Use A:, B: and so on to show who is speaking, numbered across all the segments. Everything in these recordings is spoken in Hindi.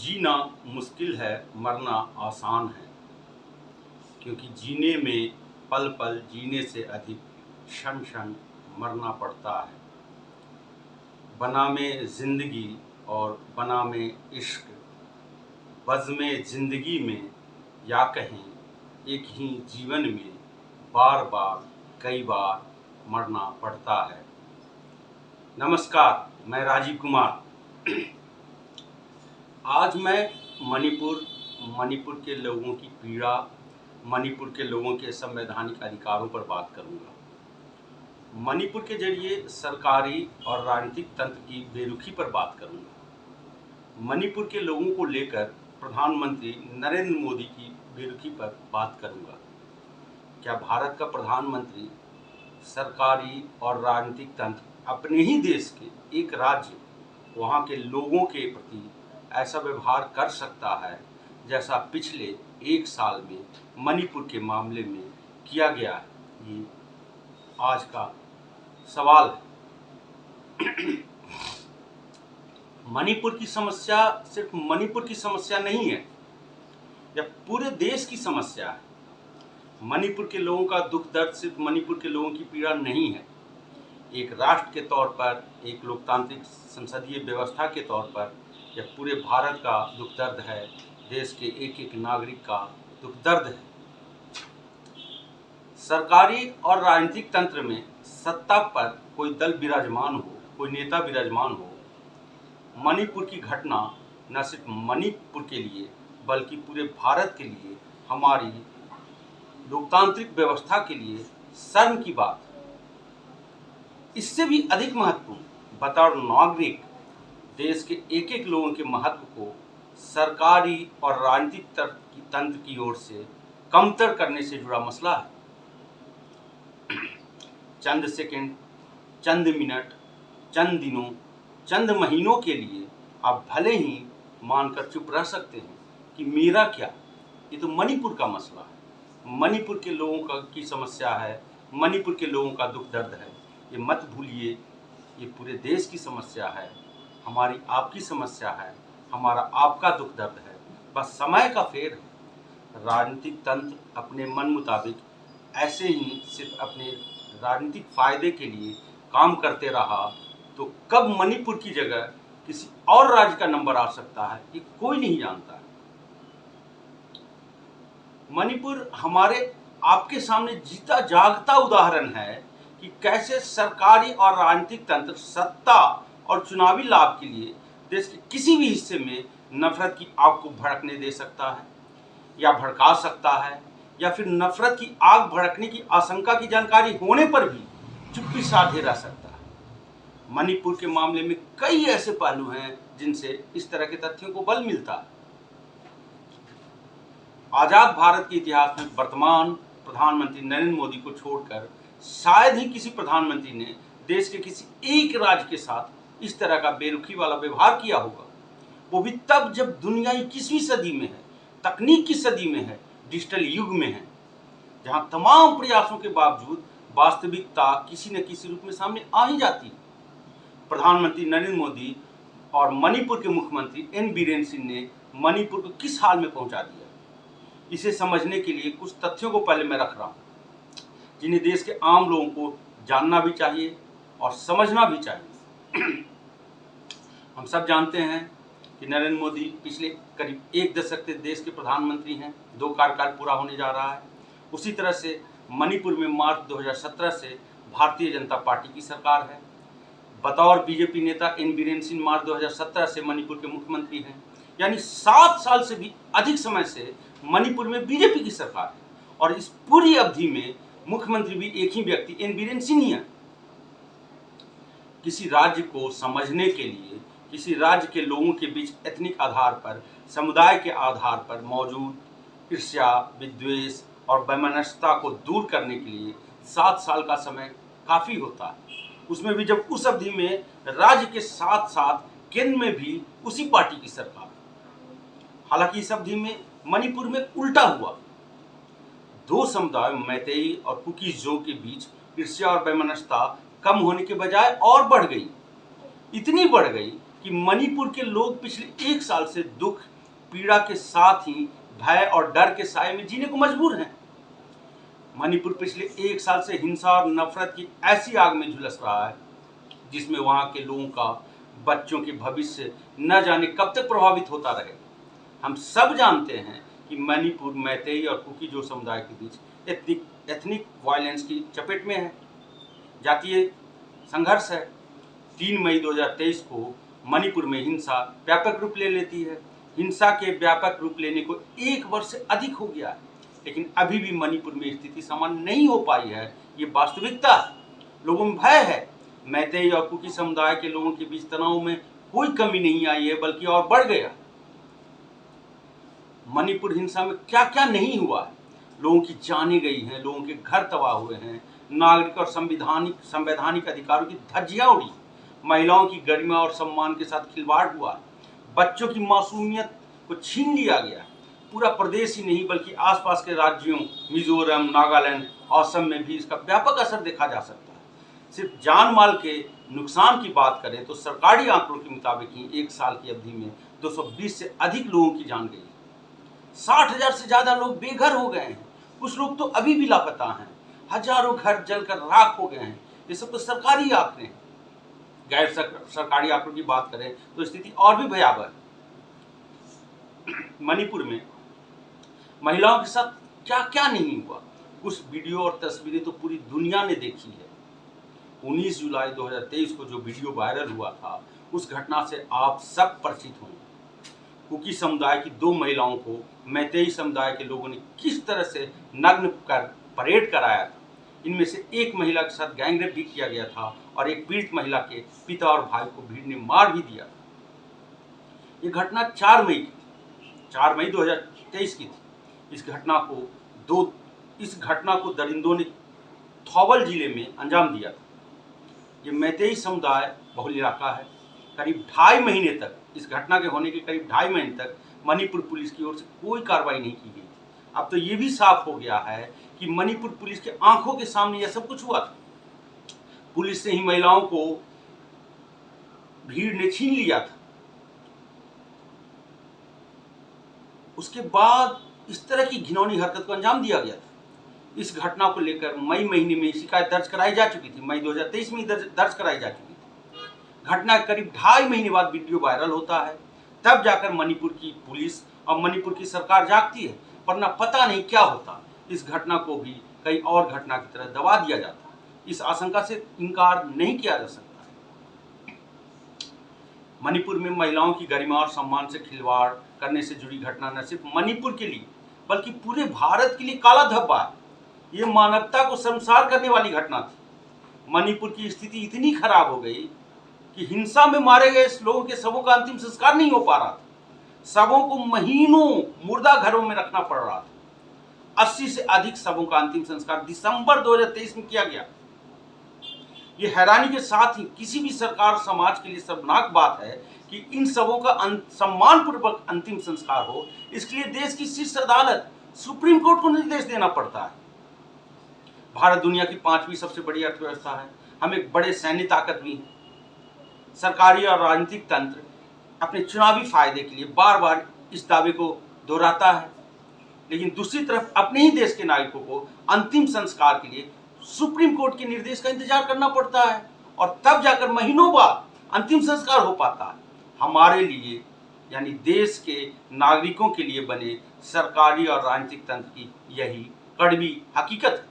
A: जीना मुश्किल है, मरना आसान है, क्योंकि जीने में पल पल जीने से अधिक क्षण क्षण मरना पड़ता है। बना में ज़िंदगी और बना में इश्क, बज़्म ज़िंदगी में या कहें एक ही जीवन में बार बार कई बार मरना पड़ता है। नमस्कार, मैं राजीव कुमार। आज मैं मणिपुर के लोगों की पीड़ा, मणिपुर के लोगों के संवैधानिक अधिकारों पर बात करूंगा। मणिपुर के जरिए सरकारी और राजनीतिक तंत्र की बेरुखी पर बात करूंगा। मणिपुर के लोगों को लेकर प्रधानमंत्री नरेंद्र मोदी की बेरुखी पर बात करूंगा। क्या भारत का प्रधानमंत्री सरकारी और राजनीतिक तंत्र अपने ही देश के एक राज्य, वहाँ के लोगों के प्रति ऐसा व्यवहार कर सकता है जैसा पिछले एक साल में मणिपुर के मामले में किया गया है? ये आज का सवाल है। मणिपुर की समस्या सिर्फ मणिपुर की समस्या नहीं है, यह पूरे देश की समस्या है। मणिपुर के लोगों का दुख दर्द सिर्फ मणिपुर के लोगों की पीड़ा नहीं है। एक राष्ट्र के तौर पर, एक लोकतांत्रिक संसदीय व्यवस्था के तौर पर यह पूरे भारत का दुख दर्द है, देश के एक एक नागरिक का दुख दर्द है। सरकारी और राजनीतिक तंत्र में सत्ता पर कोई दल विराजमान हो, कोई नेता विराजमान हो, मणिपुर की घटना न सिर्फ मणिपुर के लिए बल्कि पूरे भारत के लिए, हमारी लोकतांत्रिक व्यवस्था के लिए शर्म की बात है। इससे भी अधिक महत्वपूर्ण, बतौर नागरिक देश के एक एक लोगों के महत्व को सरकारी और राजनीतिक तंत्र की ओर से कमतर करने से जुड़ा मसला है। चंद सेकंड, चंद मिनट, चंद दिनों, चंद महीनों के लिए आप भले ही मानकर चुप रह सकते हैं कि मेरा क्या, ये तो मणिपुर का मसला है, मणिपुर के लोगों की समस्या है, मणिपुर के लोगों का दुख दर्द है। ये मत भूलिए, ये पूरे देश की समस्या है, हमारी आपकी समस्या है, हमारा आपका दुख दर्द है। बस समय का फेर है। राजनीतिक तंत्र अपने मन मुताबिक ऐसे ही सिर्फ अपने राजनीतिक फायदे के लिए काम करते रहा तो कब मणिपुर की जगह किसी और राज्य का नंबर आ सकता है, ये कोई नहीं जानता है। मणिपुर हमारे आपके सामने जीता जागता उदाहरण है कि कैसे सरकारी और राजनीतिक तंत्र सत्ता और चुनावी लाभ के लिए देश के किसी भी हिस्से में नफरत की आग को भड़कने दे सकता है या भड़का सकता है, या फिर नफरत की आग भड़कने की आशंका की जानकारी होने पर भी चुप्पी साधे रह सकता है। मणिपुर के मामले में कई ऐसे पहलू हैं जिनसे इस तरह के तथ्यों को बल मिलता है। आजाद भारत के इतिहास में वर्तमान प्रधानमंत्री नरेंद्र मोदी को छोड़कर शायद ही किसी प्रधानमंत्री ने देश के किसी एक राज्य के साथ इस तरह का बेरुखी वाला व्यवहार किया होगा। वो भी तब जब दुनिया 21वीं सदी में है, तकनीक की सदी में है, डिजिटल युग में है, जहां तमाम प्रयासों के बावजूद वास्तविकता किसी न किसी रूप में सामने आ ही जाती है। प्रधानमंत्री नरेंद्र मोदी और मणिपुर के मुख्यमंत्री एन बीरेन सिंह ने मणिपुर को किस हाल में पहुंचा दिया, इसे समझने के लिए कुछ तथ्यों को पहले मैं रख रहा हूँ, जिन्हें देश के आम लोगों को जानना भी चाहिए और समझना भी चाहिए। हम सब जानते हैं कि नरेंद्र मोदी पिछले करीब एक दशक से देश के प्रधानमंत्री हैं, 2 कार्यकाल पूरा होने जा रहा है। उसी तरह से मणिपुर में मार्च 2017 से भारतीय जनता पार्टी की सरकार है। बतौर बीजेपी नेता एन बीरेन सिंह मार्च 2017 से मणिपुर के मुख्यमंत्री हैं, यानी 7 साल से भी अधिक समय से मणिपुर में बीजेपी की सरकार है। और इस पूरी अवधि में मुख्यमंत्री भी एक ही व्यक्ति एन बीरेन सिंह ही है। किसी राज्य को समझने के लिए, किसी राज्य के लोगों के बीच एथनिक आधार पर, समुदाय के आधार पर मौजूद ईर्ष्या, विद्वेष और वैमनस्यता को दूर करने के लिए 7 साल का समय काफ़ी होता है। उसमें भी जब उस अवधि में राज्य के साथ साथ केंद्र में भी उसी पार्टी की सरकार। हालांकि इस अवधि में मणिपुर में उल्टा हुआ। 2 समुदाय मैतेई और कुकीज़ों के बीच ईर्ष्या और वैमनस्यता कम होने के बजाय और बढ़ गई। इतनी बढ़ गई कि मणिपुर के लोग पिछले 1 साल से दुख पीड़ा के साथ ही भय और डर के साए में जीने को मजबूर हैं। मणिपुर पिछले 1 साल से हिंसा और नफरत की ऐसी आग में झुलस रहा है जिसमें वहां के लोगों का, बच्चों के भविष्य न जाने कब तक प्रभावित होता रहे। हम सब जानते हैं कि मणिपुर मैतेई और कुकी जो समुदाय के बीच एथनिक वायलेंस की चपेट में है, जातीय संघर्ष है। 3 मई 2023 को मणिपुर में हिंसा व्यापक रूप ले लेती है। हिंसा के व्यापक रूप लेने को 1 वर्ष से अधिक हो गया है, लेकिन अभी भी मणिपुर में स्थिति सामान्य नहीं हो पाई है। ये वास्तविकता है। लोगों में भय है। मैतेई और कुकी समुदाय के लोगों के बीच तनाव में कोई कमी नहीं आई है, बल्कि और बढ़ गया। मणिपुर हिंसा में क्या क्या नहीं हुआ है। लोगों की जानें गई हैं, लोगों के घर तबाह हुए हैं, नागरिक और संवैधानिक अधिकारों की धज्जियां उड़ी, महिलाओं की गरिमा और सम्मान के साथ खिलवाड़ हुआ, बच्चों की मासूमियत को छीन लिया गया। पूरा प्रदेश ही नहीं बल्कि आसपास के राज्यों मिजोरम, नागालैंड, असम में भी इसका व्यापक असर देखा जा सकता है। सिर्फ जान माल के नुकसान की बात करें तो सरकारी आंकड़ों के मुताबिक ही 1 साल की अवधि में 220 से अधिक लोगों की जान गई। 60,000 से ज्यादा लोग बेघर हो गए हैं। कुछ लोग तो अभी भी लापता हैं। हजारों घर जलकर राख हो गए हैं। ये सब तो सरकारी आंकड़े हैं। गैर सरकारी आंकड़ों की बात करें तो स्थिति और भी भयावह है। मणिपुर में महिलाओं के साथ क्या क्या नहीं हुआ, कुछ वीडियो और तस्वीरें तो पूरी दुनिया ने देखी है। 19 जुलाई 2023 को जो वीडियो वायरल हुआ था, उस घटना से आप सब परिचित होंगे। कुकी समुदाय की 2 महिलाओं को मैतेई समुदाय के लोगों ने किस तरह से नग्न कर परेड कराया था। इनमें से एक महिला के साथ गैंगरेप भी किया गया था और एक पीड़ित महिला के पिता और भाई को भीड़ ने मार भी दिया था। ये घटना 4 मई 2023 की थी। इस घटना को दरिंदों ने थौबल जिले में अंजाम दिया था। ये मैतेई समुदाय बहुल इलाका है। करीब 2.5 महीने तक, इस घटना के होने के करीब 2.5 महीने तक मणिपुर पुलिस की ओर से कोई कार्रवाई नहीं की गई। अब तो ये भी साफ हो गया है कि मणिपुर पुलिस के आंखों के सामने यह सब कुछ हुआ था। पुलिस से ही महिलाओं को भीड़ ने छीन लिया था। उसके बाद इस तरह की घिनौनी हरकत को अंजाम दिया गया था। इस घटना को लेकर मई महीने में शिकायत दर्ज कराई जा चुकी थी। मई 2023 में दर्ज कराई जा चुकी थी। घटना के करीब 2.5 महीने बाद वीडियो वायरल होता है। तब जाकर मणिपुर की पुलिस और मणिपुर की सरकार जागती है, वरना पता नहीं क्या होता। इस घटना को भी कई और घटना की तरह दबा दिया जाता। इस आशंका से इनकार नहीं किया जा सकता। मणिपुर में महिलाओं की गरिमा और सम्मान से खिलवाड़ करने से जुड़ी घटना न सिर्फ मणिपुर के लिए बल्कि पूरे भारत के लिए काला धब्बा है। ये मानवता को शर्मसार करने वाली घटना थी। मणिपुर की स्थिति इतनी खराब हो गई कि हिंसा में मारे गए लोगों के शवों का अंतिम संस्कार नहीं हो पा रहा था। शवों को महीनों मुर्दा घरों में रखना पड़ रहा था। 80 से अधिक शवों का अंतिम संस्कार दिसंबर 2023 में किया गया। ये हैरानी के साथ ही किसी भी सरकार समाज के लिए शर्मनाक बात है कि इन सबों का सम्मानपूर्वक अंतिम संस्कार हो। इसके लिए देश की शीर्ष अदालत सुप्रीम कोर्ट को निर्देश देना पड़ता है। भारत दुनिया की 5वीं सबसे बड़ी अर्थव्यवस्था है। हम एक बड़े सैन्य ताकत भी हैं। सरकारी और राजनीतिक तंत्र अपने चुनावी फायदे के लिए बार बार इस दावे को दोहराता है, लेकिन दूसरी तरफ अपने ही देश के नागरिकों को अंतिम संस्कार के लिए सुप्रीम कोर्ट के निर्देश का इंतजार करना पड़ता है और तब जाकर महीनों बाद अंतिम संस्कार हो पाता है। हमारे लिए यानी देश के नागरिकों के लिए बने सरकारी और राजनीतिक तंत्र की यही कड़वी हकीकत है।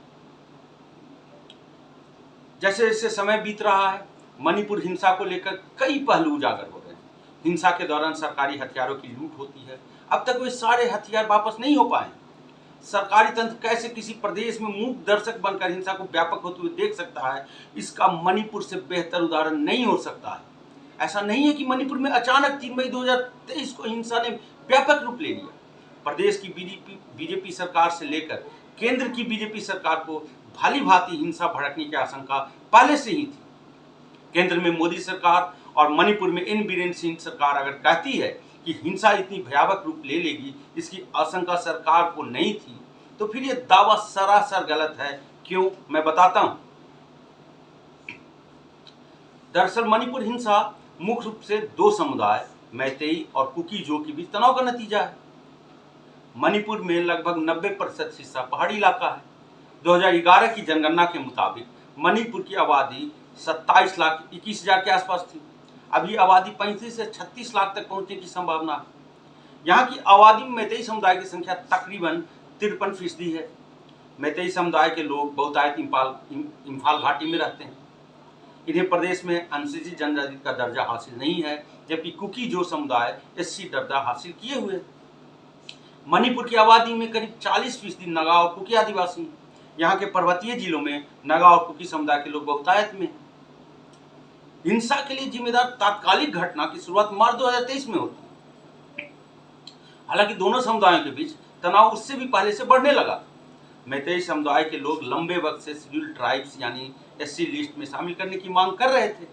A: जैसे जैसे समय बीत रहा है, मणिपुर हिंसा को लेकर कई पहलू उजागर हो रहे हैं। हिंसा के दौरान सरकारी हथियारों की लूट होती है। अब तक वे सारे हथियार वापस नहीं हो पाए। सरकारी तंत्र कैसे किसी प्रदेश में मूक दर्शक बनकर हिंसा को व्यापक होते हुए देख सकता है, इसका मणिपुर से बेहतर उदाहरण नहीं हो सकता है। ऐसा नहीं है कि मणिपुर में अचानक 3 मई 2023 को हिंसा ने व्यापक रूप ले लिया। प्रदेश की बीजेपी सरकार से लेकर केंद्र की बीजेपी सरकार को भाली भांति हिंसा भड़कने की आशंका पहले से ही थी। केंद्र में मोदी सरकार और मणिपुर में एन बीरेन सिंह सरकार अगर कहती है कि हिंसा इतनी भयावह रूप ले लेगी, इसकी आशंका सरकार को नहीं थी, तो फिर यह दावा सरासर गलत है। क्यों, मैं बताता हूं। दरअसल मणिपुर हिंसा मुख्य रूप से दो समुदाय मैतेई और कुकी-जो के बीच तनाव का नतीजा है। मणिपुर में लगभग 90% हिस्सा पहाड़ी इलाका है। 2011 की जनगणना के मुताबिक मणिपुर की आबादी 27,21,000 के आसपास थी। अभी आबादी 35 से 36 लाख तक पहुंचने की संभावना है। यहाँ की आबादी में मैतेई समुदाय की संख्या तकरीबन 53% है। मैतेई समुदाय के लोग बहुतायत इम्फाल घाटी में रहते हैं। इन्हें प्रदेश में अनुसूचित जनजाति का दर्जा हासिल नहीं है, जबकि कुकी-जो समुदाय एससी दर्जा हासिल किए हुए है। मणिपुर की आबादी में करीब 40% नगा और कुकी आदिवासी हैं। यहाँ के पर्वतीय जिलों में नगा और कुकी समुदाय के लोग बहुतायत में। हिंसा के लिए जिम्मेदार तात्कालिक घटना की शुरुआत मार्च 2023 में होती है। हालांकि दोनों समुदायों के बीच तनाव उससे भी पहले से बढ़ने लगा। मैतेई समुदाय के लोग लंबे वक्त से शेड्यूल्ड ट्राइब्स यानी एससी लिस्ट में शामिल करने की मांग कर रहे थे।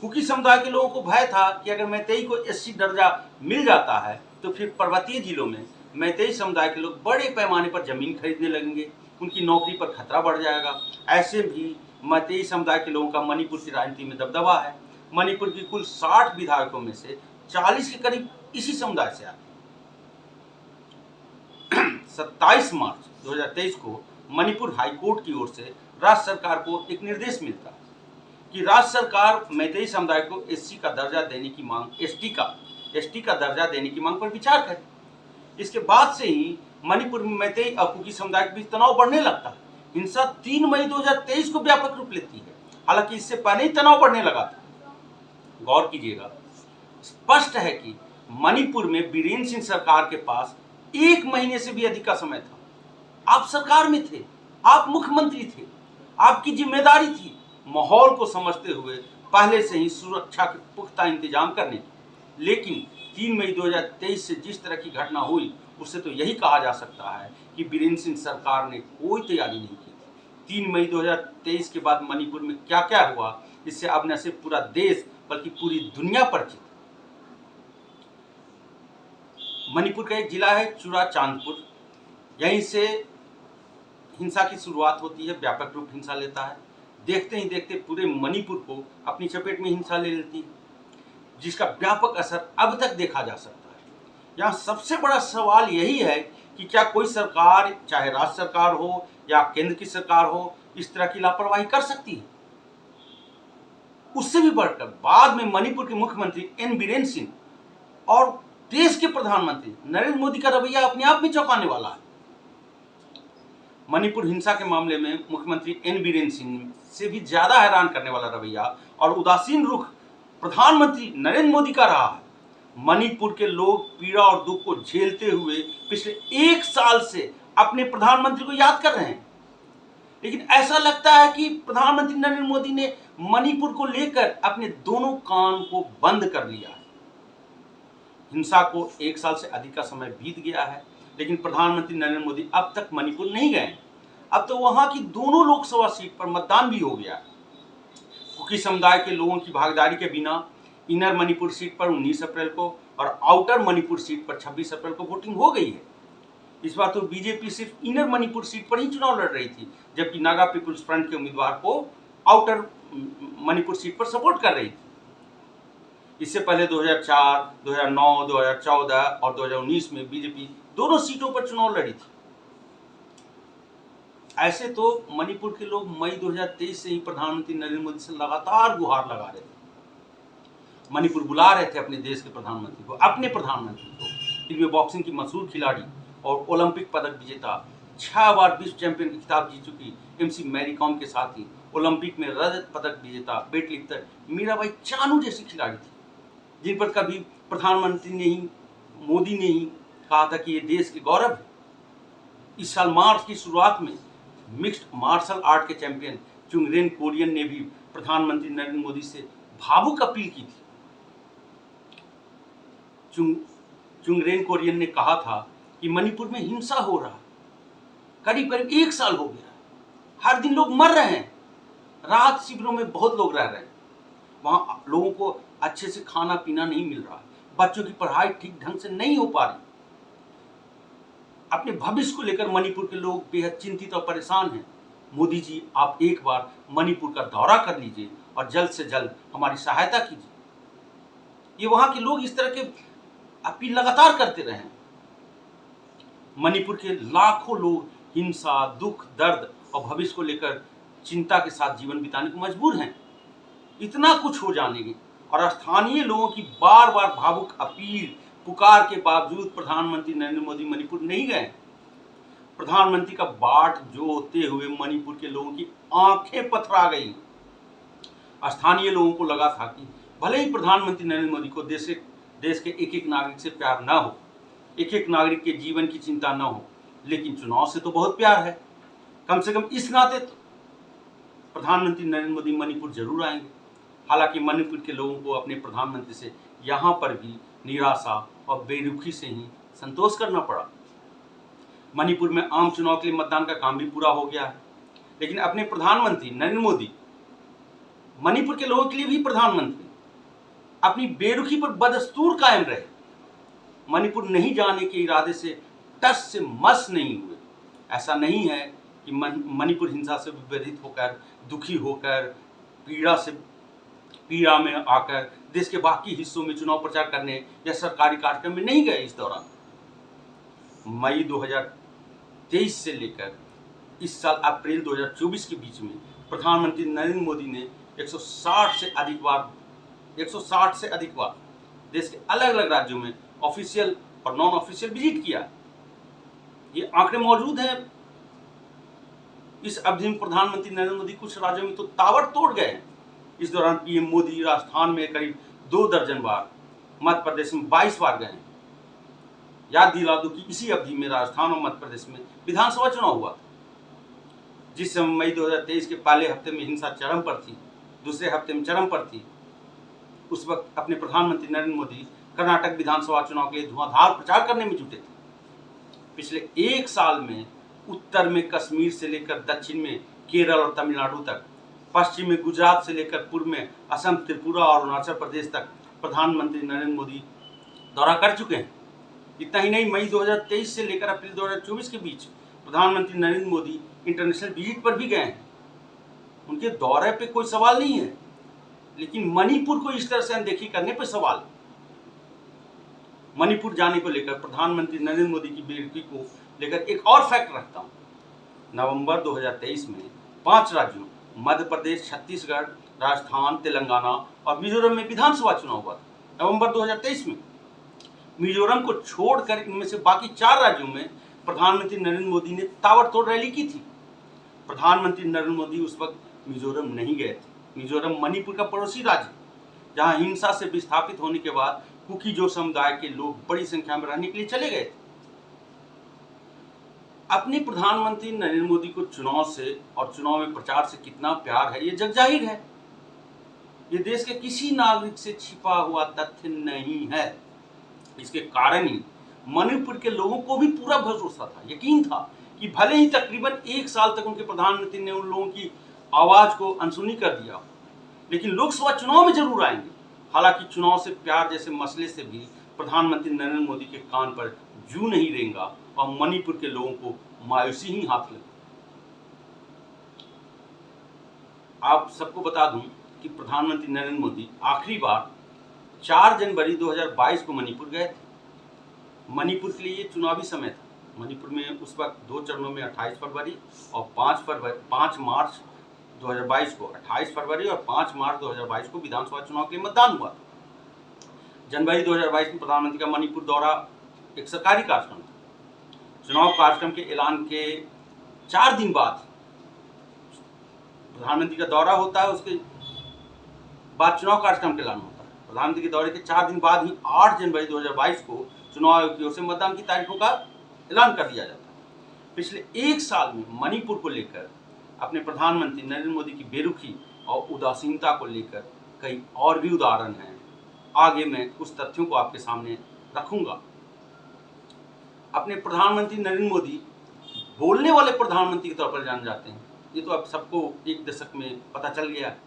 A: कुकी समुदाय के लोगों को भय था कि अगर मैतेई को एससी दर्जा मिल जाता है तो फिर पर्वतीय जिलों में मैतेई समुदाय के लोग बड़े पैमाने पर जमीन खरीदने लगेंगे, उनकी नौकरी पर खतरा बढ़ जाएगा। ऐसे भी मैतेई समुदाय के लोगों का मणिपुर की राजनीति में दबदबा है। मणिपुर की कुल 60 विधायकों में से 40 के करीब इसी समुदाय से आते हैं। 27 मार्च 2023 को मणिपुर हाईकोर्ट की ओर से राज्य सरकार को एक निर्देश मिलता है कि राज्य सरकार मैतेई समुदाय को एससी का दर्जा देने की मांग एसटी का दर्जा देने की मांग पर विचार करे। इसके बाद से ही मणिपुर में मैतेई और कुकी समुदाय के बीच तनाव बढ़ने लगता है। हिंसा 3 मई 2023 को व्यापक रूप लेती है। हालांकि इससे पहले ही तनाव बढ़ने लगा था। गौर कीजिएगा, स्पष्ट है कि मणिपुर में बीरेन सिंह सरकार के पास 1 महीने से भी अधिक का समय था। आप सरकार में थे, आप मुख्यमंत्री थे, आपकी जिम्मेदारी थी माहौल को समझते हुए पहले से ही सुरक्षा के पुख्ता इंतजाम करने की। लेकिन 3 मई 2023 से जिस तरह की घटना हुई उससे तो यही कहा जा सकता है कि बीरेन सिंह सरकार ने कोई तैयारी नहीं की थी। 3 मई 2023 के बाद मणिपुर में क्या क्या हुआ, इससे अब न सिर्फ पूरा देश बल्कि पूरी दुनिया परिचित है। मणिपुर का एक जिला है चुराचांदपुर। यहीं से हिंसा की शुरुआत होती है, व्यापक रूप हिंसा लेता है। देखते ही देखते पूरे मणिपुर को अपनी चपेट में हिंसा ले लेती है, जिसका व्यापक असर अब तक देखा जा सकता है। यहाँ सबसे बड़ा सवाल यही है कि क्या कोई सरकार, चाहे राज्य सरकार हो या केंद्र की सरकार हो, इस तरह की लापरवाही कर सकती है। उससे भी बढ़कर बाद में मणिपुर के मुख्यमंत्री एन बीरेन सिंह और देश के प्रधानमंत्री नरेंद्र मोदी का रवैया अपने आप में चौंकाने वाला है। मणिपुर हिंसा के मामले में मुख्यमंत्री एन बीरेन सिंह से भी ज्यादा हैरान करने वाला रवैया और उदासीन रुख प्रधानमंत्री नरेंद्र मोदी का रहा है। मणिपुर के लोग पीड़ा और दुख को झेलते हुए पिछले 1 साल से अपने प्रधानमंत्री को याद कर रहे हैं। लेकिन ऐसा लगता है कि प्रधानमंत्री नरेंद्र मोदी ने मणिपुर को लेकर अपने दोनों कान को बंद कर लिया है। हिंसा को 1 साल से अधिक का समय बीत गया है, लेकिन प्रधानमंत्री नरेंद्र मोदी अब तक मणिपुर नहीं गए। अब तो वहां की दोनों लोकसभा सीट पर मतदान भी हो गया है। कुकी समुदाय के लोगों की भागीदारी के बिना इनर मणिपुर सीट पर 19 अप्रैल को और आउटर मणिपुर सीट पर 26 अप्रैल को वोटिंग हो गई है। इस बार तो बीजेपी सिर्फ इनर मणिपुर सीट पर ही चुनाव लड़ रही थी, जबकि नागा पीपुल्स फ्रंट के उम्मीदवार को आउटर मणिपुर सीट पर सपोर्ट कर रही थी। इससे पहले 2004, 2009, 2014 और 2019 में बीजेपी दोनों सीटों पर चुनाव लड़ी थी। ऐसे तो मणिपुर के लोग मई 2023 से ही प्रधानमंत्री नरेंद्र मोदी से लगातार गुहार लगा रहे थे। मणिपुर बुला रहे थे अपने देश के प्रधानमंत्री को, अपने प्रधानमंत्री को। इनमें बॉक्सिंग की मशहूर खिलाड़ी और ओलंपिक पदक विजेता, 6 बार विश्व चैंपियन का खिताब जीत चुकी MC मैरी कॉम के साथ ही ओलंपिक में रजत पदक विजेता वेट लिफ्टर मीराबाई चानू जैसी खिलाड़ी थी, जिन पर कभी प्रधानमंत्री ने ही, मोदी ने ही कहा था कि ये देश के गौरव है। इस साल मार्च की शुरुआत में मिक्स्ड मार्शल आर्ट के चैंपियन चुंगरेन कोरियन ने भी प्रधानमंत्री नरेंद्र मोदी से भावुक अपील की थी। चुंगरेन कोरियन ने कहा था कि मणिपुर में हिंसा हो रहा है, करीब करीब 1 साल हो गया, हर दिन लोग मर रहे हैं, राहत शिविरों में बहुत लोग रह रहे हैं, वहाँ लोगों को अच्छे से खाना पीना नहीं मिल रहा है, बच्चों की पढ़ाई ठीक ढंग से नहीं हो पा रही। अपने भविष्य को लेकर मणिपुर के लोग बेहद चिंतित और परेशान हैं। मोदी जी, आप एक बार मणिपुर का दौरा कर लीजिए और जल्द से जल्द हमारी सहायता कीजिए। ये वहाँ के लोग इस तरह के अपील लगातार करते रहे। मणिपुर के लाखों लोग हिंसा, दुख, दर्द और भविष्य को लेकर चिंता के साथ जीवन बिताने को मजबूर हैं। इतना कुछ हो जाने के और स्थानीय लोगों की बार बार भावुक अपील, पुकार के बावजूद प्रधानमंत्री नरेंद्र मोदी मणिपुर नहीं गए। प्रधानमंत्री का बाट जोते हुए मणिपुर के लोगों की आंखें पथरा गई। स्थानीय लोगों को लगा था कि भले ही प्रधानमंत्री नरेंद्र मोदी को देश के एक एक नागरिक से प्यार न हो, एक एक नागरिक के जीवन की चिंता न हो, लेकिन चुनाव से तो बहुत प्यार है। कम से कम इस नाते तो प्रधानमंत्री नरेंद्र मोदी मणिपुर जरूर आएंगे। हालांकि मणिपुर के लोगों को अपने प्रधानमंत्री से यहाँ पर भी निराशा और बेरुखी से ही संतोष करना पड़ा। मणिपुर में आम चुनाव के लिए मतदान का काम भी पूरा हो गया है, लेकिन अपने प्रधानमंत्री नरेंद्र मोदी मणिपुर के लोगों के लिए भी प्रधानमंत्री अपनी बेरुखी पर बदस्तूर कायम रहे। मणिपुर नहीं जाने के इरादे से टस से मस नहीं हुए। ऐसा नहीं है कि मणिपुर हिंसा से विभेदित होकर, दुखी होकर, पीड़ा में आकर देश के बाकी हिस्सों में चुनाव प्रचार करने या सरकारी कार्यक्रम में नहीं गए। इस दौरान मई 2023 से लेकर इस साल अप्रैल 2024 के बीच में प्रधानमंत्री नरेंद्र मोदी ने 160 से अधिक बार देश के अलग अलग राज्यों में ऑफिशियल और नॉन ऑफिशियल विजिट किया। ये आंकड़े मौजूद हैं। इस अवधि में प्रधानमंत्री नरेंद्र मोदी कुछ राज्यों में तो ताबड़तोड़ गए हैं। इस दौरान पीएम मोदी राजस्थान में करीब 2 दर्जन बार, मध्य प्रदेश में 22 बार गए हैं। याद दिला दूं कि इसी अवधि में राजस्थान और मध्य प्रदेश में विधानसभा चुनाव हुआ था, जिस समय मई 2023 के पहले हफ्ते में हिंसा चरम पर थी, दूसरे हफ्ते में चरम पर थी। उस वक्त अपने प्रधानमंत्री नरेंद्र मोदी कर्नाटक विधानसभा चुनाव के लिए धुआंधार प्रचार करने में जुटे थे। पिछले 1 साल में उत्तर में कश्मीर से लेकर दक्षिण में केरल और तमिलनाडु तक, पश्चिम में गुजरात से लेकर पूर्व में असम, त्रिपुरा और अरुणाचल प्रदेश तक प्रधानमंत्री नरेंद्र मोदी दौरा कर चुके हैं। इतना ही नहीं, मई 2023 से लेकर अप्रैल 2024 के बीच प्रधानमंत्री नरेंद्र मोदी इंटरनेशनल विजिट पर भी गए हैं। उनके दौरे पे कोई सवाल नहीं है, लेकिन मणिपुर को इस तरह से अनदेखी करने पर सवाल। मणिपुर जाने को लेकर प्रधानमंत्री नरेंद्र मोदी की बेरुखी को लेकर एक और फैक्ट रखता हूं। नवंबर 2023 में 5 राज्यों मध्य प्रदेश, छत्तीसगढ़, राजस्थान, तेलंगाना और मिजोरम में विधानसभा चुनाव हुआ था। नवंबर 2023 में मिजोरम को छोड़कर इनमें से बाकी 4 राज्यों में प्रधानमंत्री नरेंद्र मोदी ने ताबड़तोड़ रैली की थी। प्रधानमंत्री नरेंद्र मोदी उस वक्त मिजोरम नहीं गए थे। मिजोरम मणिपुर का पड़ोसी राज्य, जहां हिंसा से विस्थापित होने के बाद कुकी-जो समुदाय के लोग बड़ी संख्या में रहने के लिए चले गए थे। अपने प्रधानमंत्री नरेंद्र मोदी को चुनाव से और चुनाव में प्रचार से कितना प्यार है, ये जग जाहिर है। ये देश के किसी नागरिक से छिपा हुआ तथ्य नहीं है। इसके कारण ही मणिपुर के लोगों को भी पूरा भरोसा था, यकीन था कि भले ही तकरीबन 1 साल तक उनके प्रधानमंत्री ने उन लोगों की आवाज को अनसुनी कर दिया, लेकिन लोकसभा चुनाव में जरूर आएंगे। हालांकि चुनाव से प्यार जैसे मसले से भी प्रधानमंत्री नरेंद्र मोदी के कान पर जू नहीं रहेगा और मणिपुर के लोगों को मायूसी ही हाथ लगी। आप सबको बता दूं कि प्रधानमंत्री नरेंद्र मोदी आखिरी बार 4 जनवरी 2022 को मणिपुर गए थे। मणिपुर के लिए ये चुनावी समय था। मणिपुर में उस वक्त 2 चरणों में 28 फरवरी और 5 मार्च 2022 को 28 फरवरी और 5 मार्च 2022 को विधानसभा चुनाव के लिए मतदान हुआ था। जनवरी 2022 में प्रधानमंत्री का मणिपुर दौरा एक सरकारी कार्यक्रम था। चुनाव कार्यक्रम के ऐलान के 4 दिन बाद प्रधानमंत्री का दौरा होता है, उसके बाद चुनाव कार्यक्रम का ऐलान होता है। प्रधानमंत्री के दौरे के 4 दिन बाद ही 8 जनवरी 2022 को चुनाव आयोग की ओर से मतदान की तारीखों का ऐलान कर दिया जाता है। पिछले 1 साल में मणिपुर को लेकर अपने प्रधानमंत्री नरेंद्र मोदी की बेरुखी और उदासीनता को लेकर कई और भी उदाहरण हैं। आगे मैं कुछ तथ्यों को आपके सामने रखूंगा। अपने प्रधानमंत्री नरेंद्र मोदी बोलने वाले प्रधानमंत्री के तौर पर जाने जाते हैं। ये तो अब सबको 1 दशक में पता चल गया है।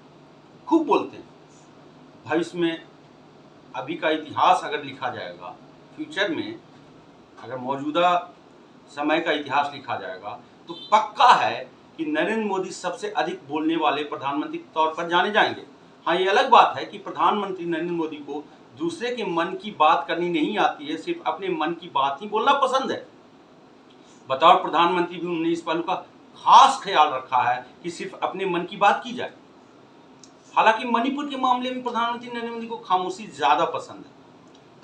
A: खूब बोलते हैं। भविष्य में अभी का इतिहास अगर लिखा जाएगा, फ्यूचर में अगर मौजूदा समय का इतिहास लिखा जाएगा, तो पक्का है कि नरेंद्र मोदी सबसे अधिक बोलने वाले प्रधानमंत्री के तौर पर जाने जाएंगे। हाँ, ये अलग बात है कि प्रधानमंत्री नरेंद्र मोदी को दूसरे के मन की बात करनी नहीं आती है, सिर्फ अपने मन की बात ही बोलना पसंद है। बतौर प्रधानमंत्री भी उन्होंने इस पहलू का खास ख्याल रखा है कि सिर्फ अपने मन की बात की जाए। हालांकि मणिपुर के मामले में प्रधानमंत्री नरेंद्र मोदी को खामोशी ज्यादा पसंद है।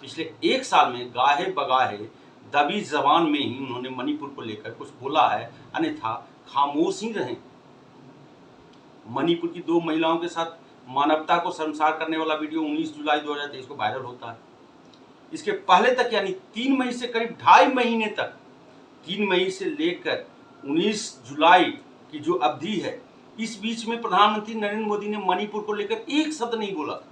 A: पिछले एक साल में गाहे बगाहे दबी जबान में ही उन्होंने मणिपुर को लेकर कुछ बोला है, अन्यथा खामोश ही रहे। मणिपुर की 2 महिलाओं के साथ मानवता को शर्मसार करने वाला वीडियो 19 जुलाई 2023 को वायरल होता है। इसके पहले तक यानी 3 मई से करीब 2.5 महीने तक, 3 मई से लेकर 19 जुलाई की जो अवधि है, इस बीच में प्रधानमंत्री नरेंद्र मोदी ने मणिपुर को लेकर एक शब्द नहीं बोला था।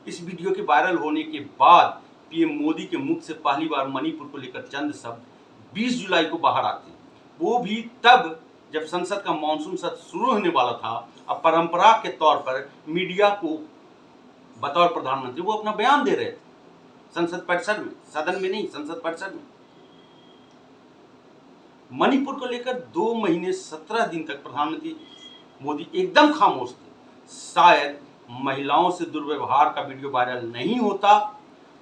A: इस वीडियो के वायरल होने के बाद पीएम मोदी के मुख से पहली बार मणिपुर को लेकर चंद शब्द 20 जुलाई को बाहर आते हैं, वो भी तब जब संसद का मानसून सत्र शुरू होने वाला था। अब परंपरा के तौर पर मीडिया को बतौर प्रधानमंत्री वो अपना बयान दे रहे थे संसद परिसर में, सदन में नहीं, संसद परिसर में। मणिपुर को लेकर 2 महीने 17 दिन तक प्रधानमंत्री मोदी एकदम खामोश थे। शायद महिलाओं से दुर्व्यवहार का वीडियो वायरल नहीं होता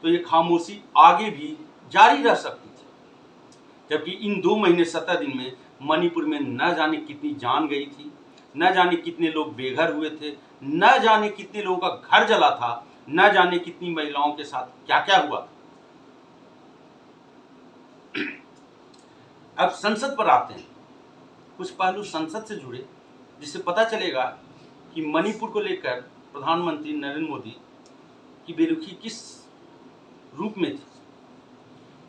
A: तो ये खामोशी आगे भी जारी रह सकती थी। जबकि इन 2 महीने 17 दिन में मणिपुर में न जाने कितनी जान गई थी, न जाने कितने लोग बेघर हुए थे, न जाने कितने लोगों का घर जला था, न जाने कितनी महिलाओं के साथ क्या क्या हुआ। अब संसद पर आते हैं। कुछ पहलू संसद से जुड़े जिससे पता चलेगा कि मणिपुर को लेकर प्रधानमंत्री नरेंद्र मोदी की बेरुखी किस रूप में थी।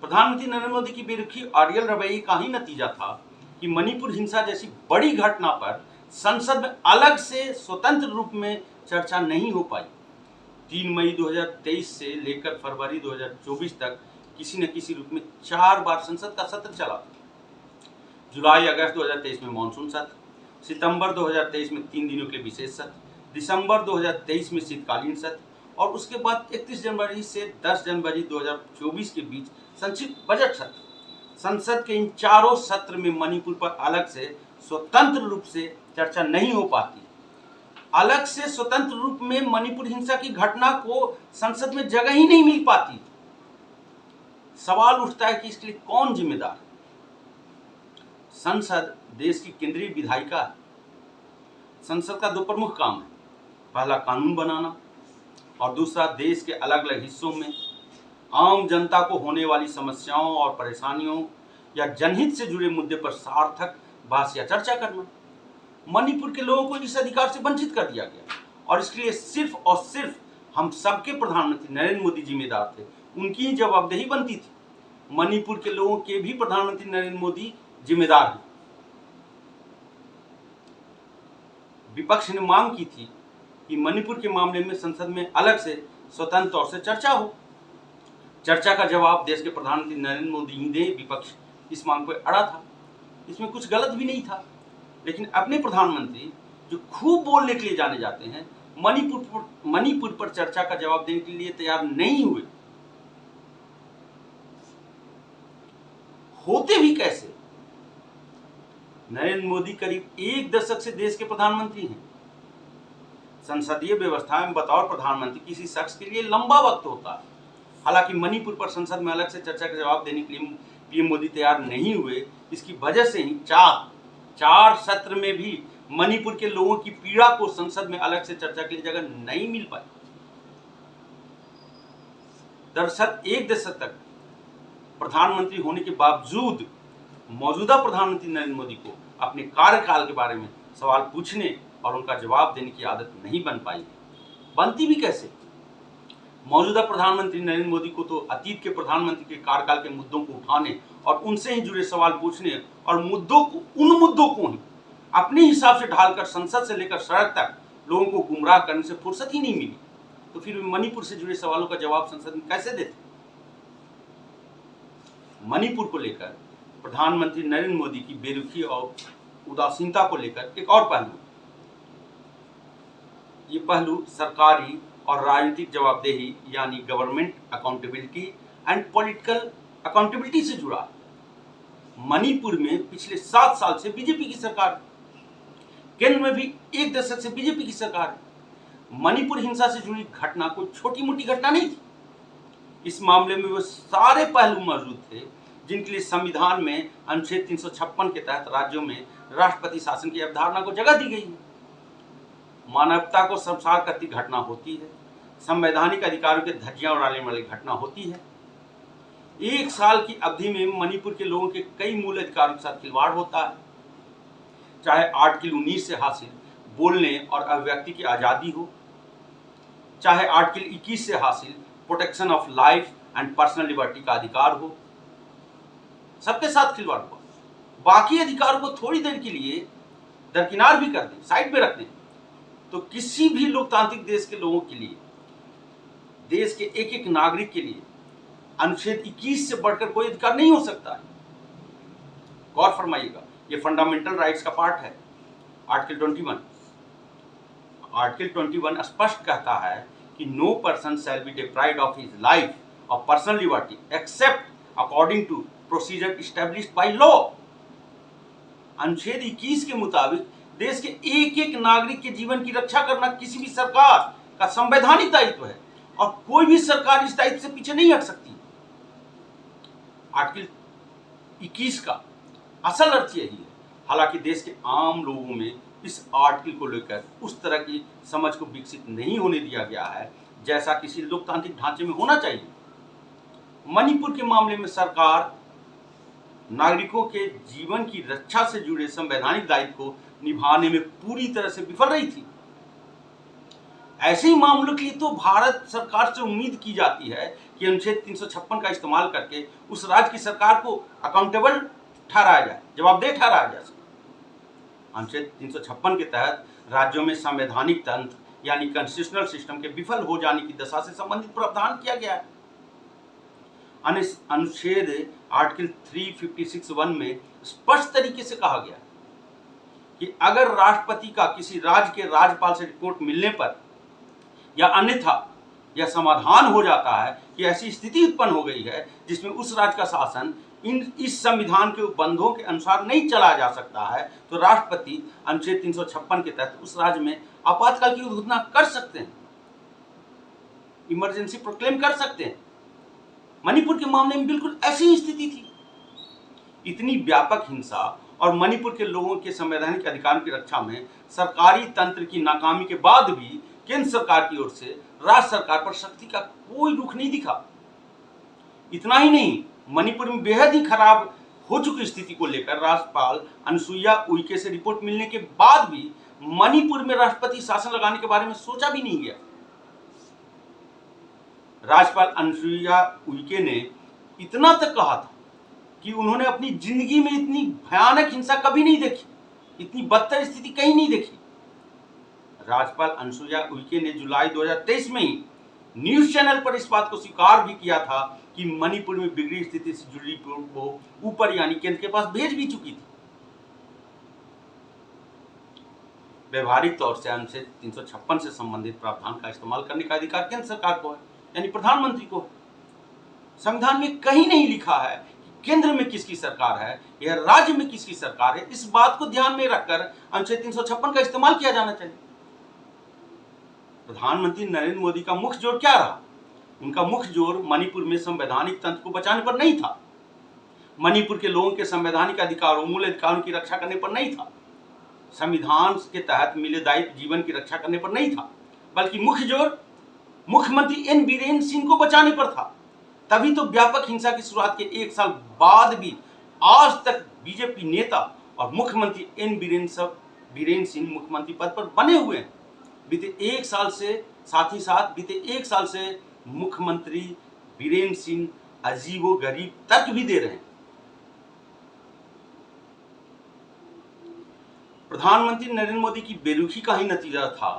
A: प्रधानमंत्री नरेंद्र मोदी की बेरुखी अड़ियल रवैये का ही नतीजा था कि मणिपुर हिंसा जैसी बड़ी घटना पर संसद में अलग से स्वतंत्र रूप में चर्चा नहीं हो पाई। 3 मई 2023 से लेकर फरवरी 2024 तक किसी न किसी रूप में 4 बार संसद का सत्र चला था। जुलाई अगस्त 2023 में मानसून सत्र, सितंबर 2023 में 3 दिनों के विशेष सत्र, दिसंबर 2023 में शीतकालीन सत्र और उसके बाद 31 जनवरी से 10 जनवरी 2024 के बीच संक्षिप्त बजट सत्र। संसद के इन चारों सत्र में मणिपुर पर अलग से स्वतंत्र रूप से चर्चा नहीं हो पाती। अलग से स्वतंत्र रूप में मणिपुर हिंसा की घटना को संसद में जगह ही नहीं मिल पाती। सवाल उठता है कि इसके लिए कौन जिम्मेदार है? संसद देश की केंद्रीय विधायिका है। संसद का 2 प्रमुख काम है, पहला कानून बनाना और दूसरा देश के अलग अलग हिस्सों में आम जनता को होने वाली समस्याओं और परेशानियों या जनहित से जुड़े मुद्दे पर सार्थक बहस या चर्चा करना। मणिपुर के लोगों को इस अधिकार से वंचित कर दिया गया और इसके लिए सिर्फ और सिर्फ हम सबके प्रधानमंत्री नरेंद्र मोदी जिम्मेदार थे, उनकी ही जवाबदेही बनती थी। मणिपुर के लोगों के भी प्रधानमंत्री नरेंद्र मोदी जिम्मेदार हैं। विपक्ष ने मांग की थी कि मणिपुर के मामले में संसद में अलग से स्वतंत्र तौर से चर्चा हो। चर्चा का जवाब देश के प्रधानमंत्री नरेंद्र मोदी ही दे। विपक्ष इस मांग पर अड़ा था, इसमें कुछ गलत भी नहीं था, लेकिन अपने प्रधानमंत्री जो खूब बोलने के लिए जाने जाते हैं, मणिपुर पर चर्चा का जवाब देने के लिए तैयार नहीं हुए। होते भी कैसे? नरेंद्र मोदी करीब 1 दशक से देश के प्रधानमंत्री हैं। संसदीय व्यवस्था में बतौर प्रधानमंत्री किसी शख्स के लिए लंबा वक्त होता है। हालांकि मणिपुर पर संसद में अलग से चर्चा का जवाब देने के लिए पीएम मोदी तैयार नहीं हुए। इसकी वजह से ही चार सत्र में भी मणिपुर के लोगों की पीड़ा को संसद में अलग से चर्चा के लिए जगह नहीं मिल पाई। दरअसल 1 दशक तक प्रधानमंत्री होने के बावजूद मौजूदा प्रधानमंत्री नरेंद्र मोदी को अपने कार्यकाल के बारे में सवाल पूछने और उनका जवाब देने की आदत नहीं बन पाई। बनती भी कैसे? मौजूदा प्रधानमंत्री नरेंद्र मोदी को तो अतीत के प्रधानमंत्री के कार्यकाल के मुद्दों को उठाने और उनसे ही जुड़े सवाल पूछने और उन मुद्दों को ही अपने हिसाब से ढालकर संसद से लेकर सड़क तक लोगों को गुमराह करने से फुर्सत ही नहीं मिली। तो फिर मणिपुर से जुड़े सवालों का जवाब संसद में कैसे देते? मणिपुर को लेकर प्रधानमंत्री नरेंद्र मोदी की बेरुखी और उदासीनता को लेकर एक और पहलू, ये पहलू सरकारी और राजनीतिक जवाबदेही यानी government accountability and political accountability से जुड़ा। मणिपुर में पिछले 7 साल से बीजेपी की सरकार, केंद्र में भी 1 दशक से बीजेपी की सरकार। मणिपुर हिंसा से जुड़ी घटना कोई छोटी मोटी घटना नहीं थी। इस मामले में वो सारे पहलू मौजूद थे जिनके लिए संविधान में अनुच्छेद 356 के तहत राज्यों में राष्ट्रपति शासन की अवधारणा को जगह दी गई है। मानवता को शर्मसार करती घटना होती है, संवैधानिक अधिकारों के धज्जियां उड़ाने वाली घटना होती है। एक साल की अवधि में मणिपुर के लोगों के कई मूल अधिकारों के साथ खिलवाड़ होता है, चाहे आर्टिकल 19 से हासिल बोलने और अभिव्यक्ति की आज़ादी हो, चाहे आर्टिकल 21 से हासिल protection of life and personal liberty का अधिकार हो। सबके साथ खिलवाड़ हुआ। बाकी अधिकारों को थोड़ी देर के लिए दरकिनार भी कर दें, साइड में रख दें, तो किसी भी लोकतांत्रिक देश के लोगों के लिए, देश के एक एक नागरिक के लिए अनुच्छेद 21 से बढ़कर कोई अधिकार नहीं हो सकता है। गौर फरमाइएगा, ये फंडामेंटल राइट्स का पार्ट है। आर्टिकल 21 स्पष्ट कहता है कि no person shall be deprived of his life और personal liberty except according to procedure established by law. अनुच्छेद 21 के मुताबिक देश के एक एक नागरिक के जीवन की रक्षा करना किसी भी सरकार का संवैधानिक दायित्व है और कोई भी सरकार इस दायित्व से पीछे नहीं हट सकती। आर्टिकल 21 का असल अर्थ यही है। हालांकि देश के आम लोगों में इस आर्टिकल को लेकर उस तरह की समझ को विकसित नहीं होने दिया गया है जैसा किसी लोकतांत्रिक ढांचे में होना चाहिए। मणिपुर के मामले में सरकार नागरिकों के जीवन की रक्षा से जुड़े संवैधानिक दायित्व को निभाने में पूरी तरह से विफल रही थी। ऐसे ही मामलों के लिए तो भारत सरकार से उम्मीद की जाती है कि अनुच्छेद 356 का इस्तेमाल करके उस राज्य की सरकार को अकाउंटेबल ठहराया जाए, जवाबदेह ठहराया जाए। अनुच्छेद 356 के तहत राज्यों में संवैधानिक तंत्र यानी कॉन्स्टिट्यूशनल सिस्टम के विफल हो जाने की दशा से संबंधित प्रावधान किया गया है। अनुच्छेद आर्टिकल 356(1) में स्पष्ट तरीके से कहा गया कि अगर राष्ट्रपति का किसी राज्य के राज्यपाल से रिपोर्ट मिलने पर या अन्यथा यह समाधान हो जाता है कि ऐसी स्थिति उत्पन्न हो गई है जिसमें उस राज्य का शासन इस संविधान के उपबंधों के अनुसार नहीं चला जा सकता है, तो राष्ट्रपति अनुच्छेद 356 के तहत उस राज्य में आपातकाल की घोषणा कर सकते हैं, इमरजेंसी प्रोक्लेम कर सकते हैं। मणिपुर के मामले में बिल्कुल ऐसी ही स्थिति थी। इतनी व्यापक हिंसा और मणिपुर के लोगों के संवैधानिक अधिकारों की रक्षा में सरकारी तंत्र की नाकामी के बाद भी केंद्र सरकार की ओर से राज्य सरकार पर सख्ती का कोई रुख नहीं दिखा। इतना ही नहीं, मणिपुर में बेहद ही खराब हो चुकी स्थिति को लेकर राज्यपाल अनुसुईया उइके से रिपोर्ट मिलने के बाद भी मणिपुर में राष्ट्रपति शासन लगाने के बारे में सोचा भी नहीं गया। राज्यपाल अनुसुईया उइके ने इतना तक कहा था कि उन्होंने अपनी जिंदगी में इतनी भयानक हिंसा कभी नहीं देखी, इतनी बदतर स्थिति कहीं नहीं देखी। राज्यपाल अनुसुईया उइके ने जुलाई 2023 में ही न्यूज चैनल पर इस बात को स्वीकार भी किया था कि मणिपुर में बिगड़ी स्थिति से जुड़ी रिपोर्ट को ऊपर यानी केंद्र के पास भेज भी चुकी थी। व्यवहारिक तौर से अनुच्छेद 356 से संबंधित प्रावधान का इस्तेमाल करने का अधिकार केंद्र सरकार को है, यानी प्रधानमंत्री को। संविधान में कहीं नहीं लिखा है कि केंद्र में किसकी सरकार है या राज्य में किसकी सरकार है। इस बात को ध्यान में रखकर अनुच्छेद 356 का इस्तेमाल किया जाना चाहिए। प्रधानमंत्री नरेंद्र मोदी का मुख्य जोर क्या रहा? उनका मुख्य जोर मणिपुर में संवैधानिक तंत्र को बचाने पर नहीं था, मणिपुर के लोगों के संवैधानिक अधिकारों, मूल अधिकारों की रक्षा करने पर नहीं था, संविधान के तहत मिले दायित्व जीवन की रक्षा करने पर नहीं था, बल्कि मुख्य जोर मुख्यमंत्री एन बीरेन सिंह को बचाने पर था। तभी तो व्यापक हिंसा की शुरुआत के 1 साल बाद भी आज तक बीजेपी नेता और मुख्यमंत्री एन बीरेन सिंह मुख्यमंत्री पद पर बने हुए हैं। बीते 1 साल से साथ ही साथ बीते 1 साल से मुख्यमंत्री बीरेन सिंह अजीबो गरीब तर्क भी दे रहे हैं। प्रधानमंत्री नरेंद्र मोदी की बेरुखी का ही नतीजा था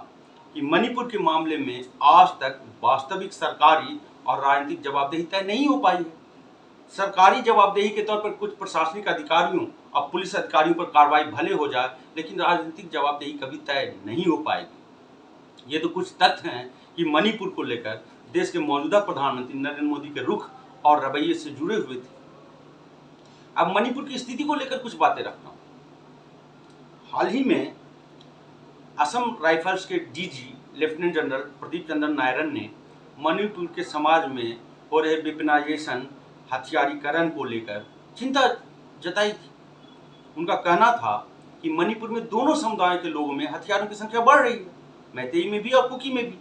A: कि मणिपुर के मामले में आज तक वास्तविक सरकारी और राजनीतिक जवाबदेही तय नहीं हो पाई है। सरकारी जवाबदेही के तौर पर कुछ प्रशासनिक अधिकारियों और पुलिस अधिकारियों पर कार्रवाई भले हो जाए, लेकिन राजनीतिक जवाबदेही कभी तय नहीं हो पाएगी। ये तो कुछ तथ्य हैं कि मणिपुर को लेकर देश के मौजूदा प्रधानमंत्री नरेंद्र मोदी के रुख और रवैये से जुड़े हुए थे। अब मणिपुर की स्थिति को लेकर कुछ बातें रखता हूँ। हाल ही में असम राइफल्स के डीजी लेफ्टिनेंट जनरल प्रदीप चंद्र नायरन ने मणिपुर के समाज में हो रहे वेपनाइजेशन, हथियारीकरण को लेकर चिंता जताई थी। उनका कहना था कि मणिपुर में दोनों समुदायों के लोगों में हथियारों की संख्या बढ़ रही है, मैतेई में भी और कुकी में भी,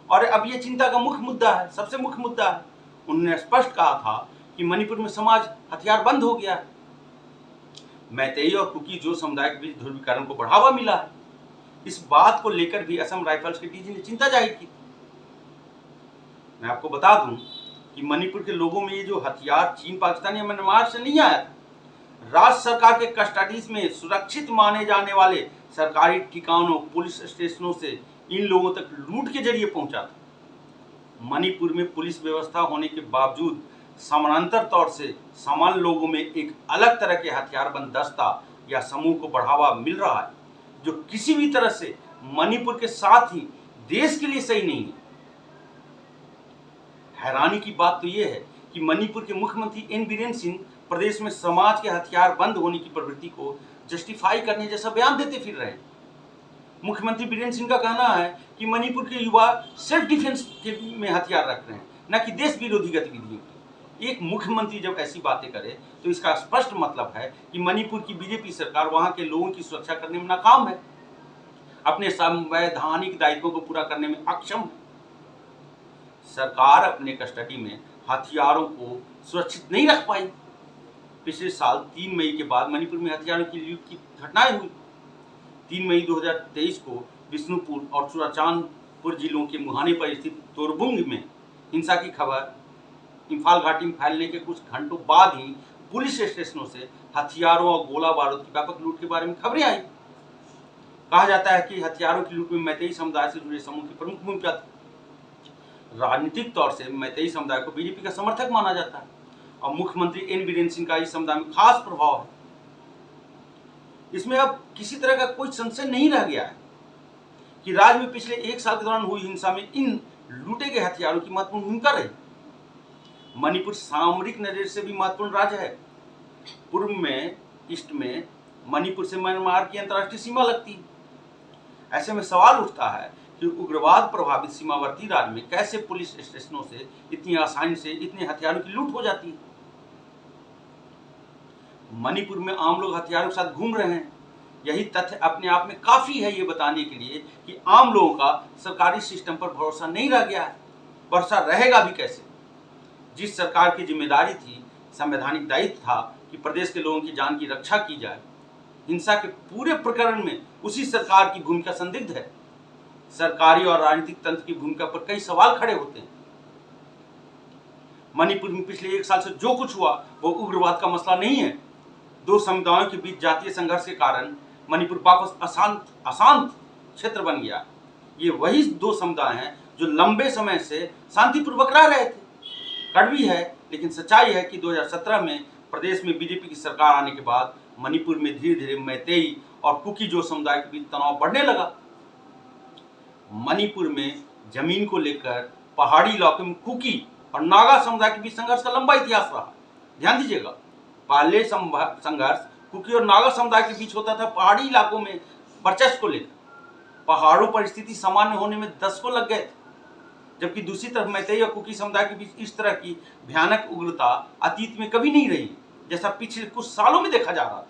A: और अब ये चिंता का मुख्य मुद्दा है, सबसे मुख्य मुद्दा है। उन्होंने स्पष्ट कहा था कि मणिपुर में समाज हथियार बंद हो गया है। मैतेई और कुकी जो समुदाय के बीच ध्रुवीकरण को बढ़ावा मिला है, इस बात को लेकर भी असम राइफल्स के डीजी ने चिंता जाहिर की। मैं आपको बता दूं कि मणिपुर के लोगों में ये जो हथियार चीन, पाकिस्तान या म्यांमार से नहीं आया था। राज्य सरकार के कस्टडीज में सुरक्षित माने जाने वाले सरकारी ठिकानों, पुलिस स्टेशनों से इन लोगों तक लूट के जरिए पहुंचा था। मणिपुर में पुलिस व्यवस्था होने के बावजूद समानांतर तौर से सामान्य लोगों में एक अलग तरह के हथियारबंद दस्ता या समूह को बढ़ावा मिल रहा है, जो किसी भी तरह से मणिपुर के साथ ही देश के लिए सही नहीं है। हैरानी की बात तो यह है कि मणिपुर के मुख्यमंत्री एन बीरेन सिंह प्रदेश में समाज के हथियार बंद होने की प्रवृत्ति को जस्टिफाई करने जैसा बयान देते फिर रहे हैं। मुख्यमंत्री बीरेन सिंह का कहना है कि मणिपुर के युवा सेल्फ डिफेंस में हथियार रख रहे हैं, न कि देश विरोधी गतिविधियों की। एक मुख्यमंत्री जब ऐसी बातें करे तो इसका स्पष्ट मतलब है कि मणिपुर की बीजेपी सरकार वहां के लोगों की सुरक्षा करने में नाकाम है, अपने संवैधानिक दायित्वों को पूरा करने में अक्षम है। सरकार अपने कस्टडी में हथियारों को सुरक्षित नहीं रख पाई। पिछले साल 3 मई के बाद मणिपुर में हथियारों की लूट की घटनाएं हुई। 3 मई 2023 को बिष्णुपुर और चुराचांदपुर जिलों के मुहाने पर स्थित तोरबुंग में हिंसा की खबर, इम्फाल घाटी में फैलने के कुछ घंटों बाद ही पुलिस स्टेशनों से हथियारों और गोला बारूद की व्यापक लूट के बारे में खबरें आई। कहा जाता है कि हथियारों की लूट में मैतेई समुदाय से जुड़े समूह की प्रमुख भूमिका थी। राजनीतिक तौर से मैतेई समुदाय को बीजेपी का समर्थक माना जाता है और मुख्यमंत्री एन बीरेन सिंह का इस समुदाय में खास प्रभाव है। इसमें अब किसी तरह का कोई संशय नहीं रह गया है कि राज्य में पिछले 1 साल के दौरान हुई हिंसा में इन लूटे गए हथियारों की महत्वपूर्ण भूमिका रही। मणिपुर सामरिक नजर से भी महत्वपूर्ण राज्य है। पूर्व में, ईस्ट में मणिपुर से म्यांमार की अंतर्राष्ट्रीय सीमा लगती है। ऐसे में सवाल उठता है कि उग्रवाद प्रभावित सीमावर्ती राज्य में कैसे पुलिस स्टेशनों से इतनी आसानी से इतने हथियारों की लूट हो जाती है। मणिपुर में आम लोग हथियारों के साथ घूम रहे हैं। यही तथ्य अपने आप में काफी है ये बताने के लिए कि आम लोगों का सरकारी सिस्टम पर भरोसा नहीं रह गया है। भरोसा रहेगा भी कैसे? जिस सरकार की जिम्मेदारी थी, संवैधानिक दायित्व था कि प्रदेश के लोगों की जान की रक्षा की जाए, हिंसा के पूरे प्रकरण में उसी सरकार की भूमिका संदिग्ध है। सरकारी और राजनीतिक तंत्र की भूमिका पर कई सवाल खड़े होते हैं। मणिपुर में पिछले 1 साल से जो कुछ हुआ वो उग्रवाद का मसला नहीं है। 2 समुदायों के बीच जातीय संघर्ष के कारण मणिपुर वापस अशांत क्षेत्र बन गया। ये वही 2 समुदाय हैं जो लंबे समय से शांतिपूर्वक रह रहे थे। कड़वी है, लेकिन सच्चाई है कि 2017 में प्रदेश में बीजेपी की सरकार आने के बाद मणिपुर में धीरे धीरे मैतेई और कुकी जो समुदाय के बीच तनाव बढ़ने लगा। मणिपुर में जमीन को लेकर पहाड़ी इलाकों में कुकी और नागा समुदाय के बीच संघर्ष का लंबा इतिहास रहा। ध्यान दीजिएगा, पहले संघर्ष कुकी और नागा समुदाय के बीच होता था पहाड़ी इलाकों में वर्चस्व को लेकर। पहाड़ों पर स्थिति सामान्य होने में दशकों लग गए थे, जबकि दूसरी तरफ मैतेई और कुकी समुदाय के बीच इस तरह की भयानक उग्रता अतीत में कभी नहीं रही, जैसा पिछले कुछ सालों में देखा जा रहा था।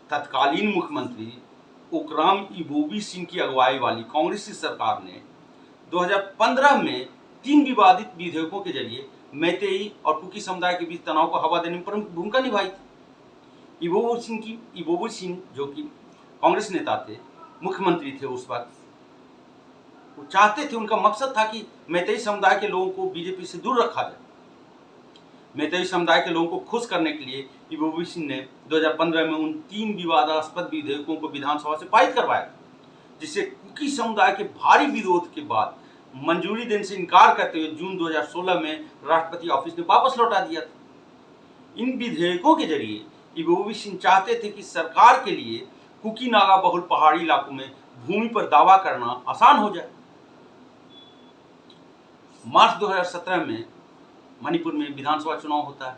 A: तत्कालीन मुख्यमंत्री ओकराम इबोबी सिंह की अगुवाई वाली कांग्रेस की सरकार ने 2015 में 3 विवादित विधेयकों के जरिए मैतेई और कुकी समुदाय के बीच तनाव को हवा देने में प्रमुख भूमिका निभाई थी। इबोबी सिंह जो कि कांग्रेस नेता थे, मुख्यमंत्री थे उस वक्त, वो चाहते थे, उनका मकसद था कि मैतेई समुदाय के लोगों को बीजेपी से दूर रखा जाए। मैतेई समुदाय के लोगों को खुश करने के लिए इबोबी सिंह ने 2015 में उन 3 विवादास्पद विधेयकों को विधानसभा से पारित करवाया, जिससे कुकी समुदाय के भारी विरोध के बाद मंजूरी देने से इनकार करते हुए जून 2016 में राष्ट्रपति ऑफिस ने वापस लौटा दिया था। इन विधेयकों के जरिए इबोबी सिंह चाहते थे कि सरकार के लिए कुकी नागा बहुल पहाड़ी इलाकों में भूमि पर दावा करना आसान हो जाए। मार्च 2017 में मणिपुर में विधानसभा चुनाव होता है।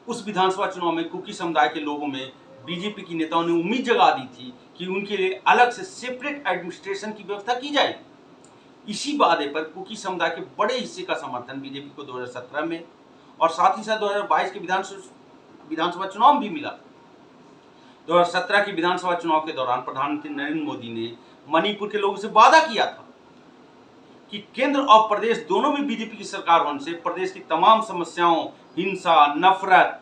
A: उस विधानसभा चुनाव में कुकी समुदाय के लोगों में बीजेपी की नेताओं ने उम्मीद जगा दी थी कि उनके लिए अलग से सेपरेट एडमिनिस्ट्रेशन की व्यवस्था की जाएगी। इसी वादे पर कुकी समुदाय के बड़े हिस्से का समर्थन बीजेपी को 2017 में और साथ ही साथ 2022 के विधानसभा चुनाव में भी मिला। 2017 के विधानसभा चुनाव के दौरान प्रधानमंत्री नरेंद्र मोदी ने मणिपुर के लोगों से वादा किया था कि केंद्र और प्रदेश दोनों में बीजेपी की सरकार होने से प्रदेश की तमाम समस्याओं, हिंसा, नफरत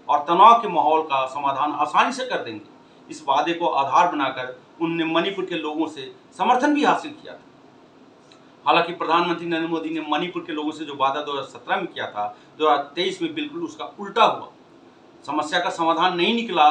A: और तनाव के माहौल का समाधान आसानी से कर देंगे। इस वादे को आधार बनाकर उन्होंने मणिपुर के लोगों से समर्थन भी हासिल किया था। हालांकि प्रधानमंत्री नरेंद्र मोदी ने मणिपुर के लोगों से जो वादा 2017 में किया था, 2023 में बिल्कुल उसका उल्टा हुआ। समस्या का समाधान नहीं निकला,